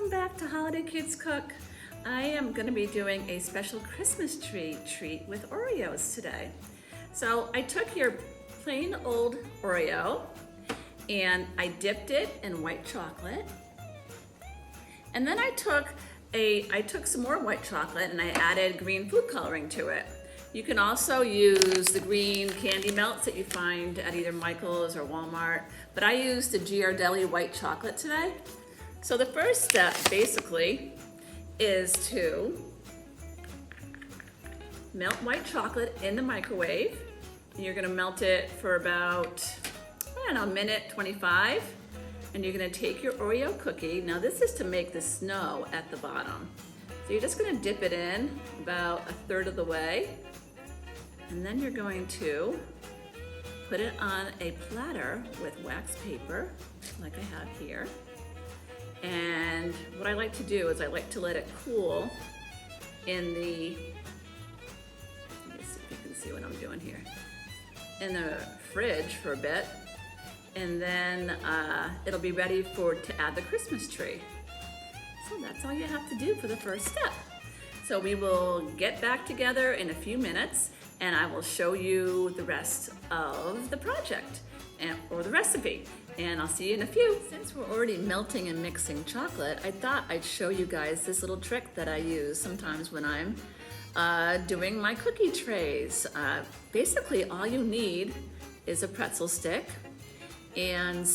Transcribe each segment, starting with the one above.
Welcome back to Holiday Kids Cook. I am going to be doing a special Christmas tree treat with Oreos today. So I took your plain old Oreo and I dipped it in white chocolate. And then I took some more white chocolate and I added green food coloring to it. You can also use the green candy melts that you find at either Michael's or Walmart, but I used the Ghirardelli white chocolate today. So the first step basically is to melt white chocolate in the microwave. You're gonna melt it for about, I don't know, a minute 25. And you're gonna take your Oreo cookie. Now this is to make the snow at the bottom. So you're just gonna dip it in about a third of the way. And then you're going to put it on a platter with wax paper, like I have here. And what I like to do is I like to let it cool in the, let me see if you can see what I'm doing here, in the fridge for a bit. And then it'll be ready to add the Christmas tree. So that's all you have to do for the first step. So we will get back together in a few minutes and I will show you the rest of the project or the recipe. And I'll see you in a few. Since we're already melting and mixing chocolate, I thought I'd show you guys this little trick that I use sometimes when I'm doing my cookie trays. Basically, all you need is a pretzel stick and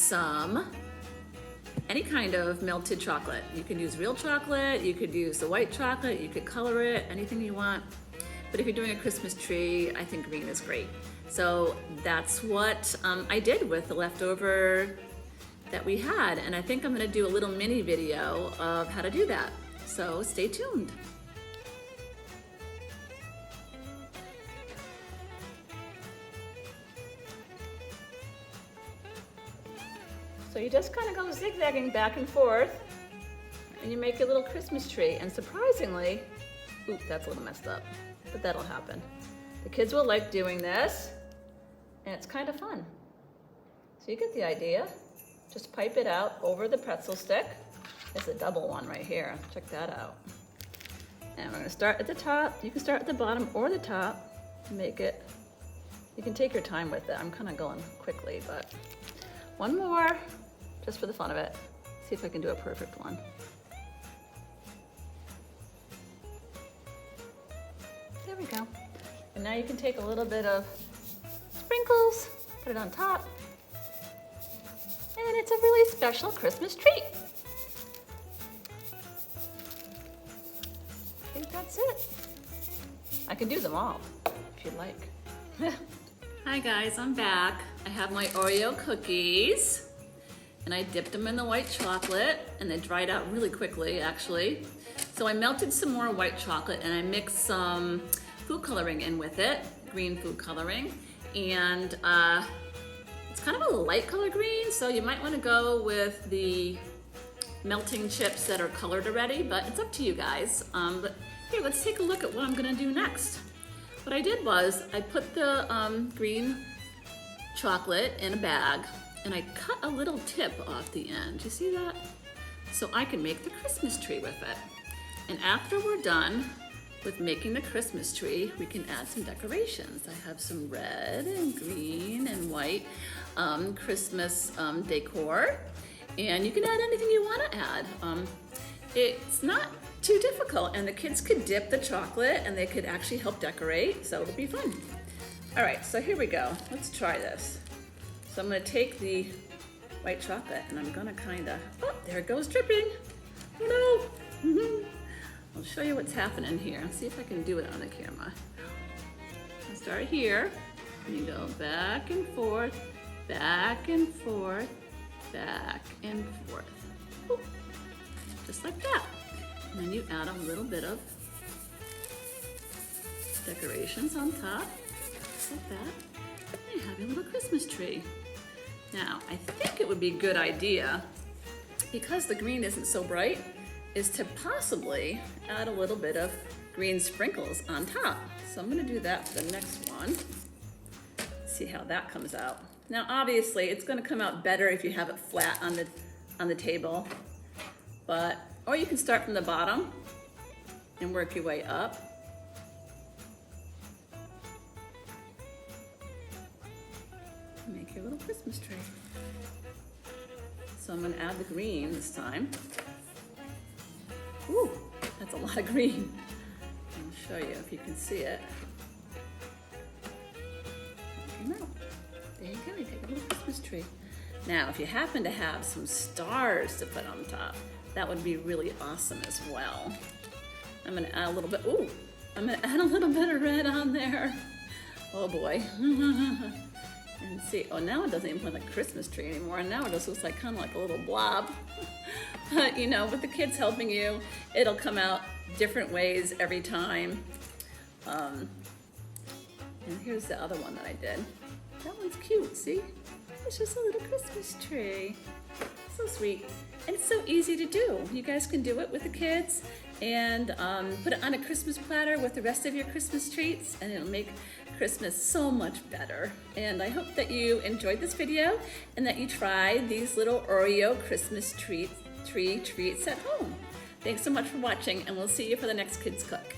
any kind of melted chocolate. You can use real chocolate, you could use the white chocolate, you could color it, anything you want. But if you're doing a Christmas tree, I think green is great. So that's what I did with the leftover that we had. And I think I'm gonna do a little mini video of how to do that. So stay tuned. So you just kind of go zigzagging back and forth and you make your little Christmas tree. And surprisingly, oop, that's a little messed up, but that'll happen. The kids will like doing this and it's kind of fun. So you get the idea. Just pipe it out over the pretzel stick. It's a double one right here, check that out. And we're gonna start at the top. You can start at the bottom or the top to make it. You can take your time with it. I'm kind of going quickly, but one more, just for the fun of it. See if I can do a perfect one. There we go. And now you can take a little bit of sprinkles, put it on top, and it's a really special Christmas treat. I think that's it. I can do them all, if you'd like. Hi guys, I'm back. I have my Oreo cookies and I dipped them in the white chocolate and they dried out really quickly actually. So I melted some more white chocolate and I mixed some food coloring in with it, green food coloring. And it's kind of a light color green, so you might want to go with the melting chips that are colored already, but it's up to you guys. But here, let's take a look at what I'm gonna do next. What I did was I put the green chocolate in a bag and I cut a little tip off the end. You see that? So I can make the Christmas tree with it. And after we're done with making the Christmas tree, we can add some decorations. I have some red and green and white Christmas decor. And you can add anything you want to add. It's not too difficult, and the kids could dip the chocolate and they could actually help decorate, so it'll be fun. All right, so here we go. Let's try this. So I'm gonna take the white chocolate and I'm gonna oh, there it goes dripping. Oh no. I'll show you what's happening here. See if I can do it on the camera. I'll start here, and you go back and forth, back and forth, back and forth. Ooh, just like that. And then you add a little bit of decorations on top, just like that. And you have your little Christmas tree. Now, I think it would be a good idea, because the green isn't so bright, is to possibly add a little bit of green sprinkles on top. So I'm gonna do that for the next one. See how that comes out. Now obviously it's gonna come out better if you have it flat on the table, but Or you can start from the bottom and work your way up. Make your little Christmas tree. So I'm gonna add the green this time. Ooh, that's a lot of green. I'll show you if you can see it. There you go, you got a little Christmas tree. Now, if you happen to have some stars to put on top, that would be really awesome as well. I'm gonna add a little bit, ooh, I'm gonna add a little bit of red on there. Oh boy. And see, oh, now it doesn't even look like a Christmas tree anymore, and now it just looks like kind of like a little blob. But you know, with the kids helping you, it'll come out different ways every time. And here's the other one that I did. That one's cute, see? It's just a little Christmas tree. So sweet. And it's so easy to do. You guys can do it with the kids and put it on a Christmas platter with the rest of your Christmas treats, and it'll make Christmas so much better. And I hope that you enjoyed this video and that you try these little Oreo Christmas tree treats at home. Thanks so much for watching, and we'll see you for the next Kids Cook.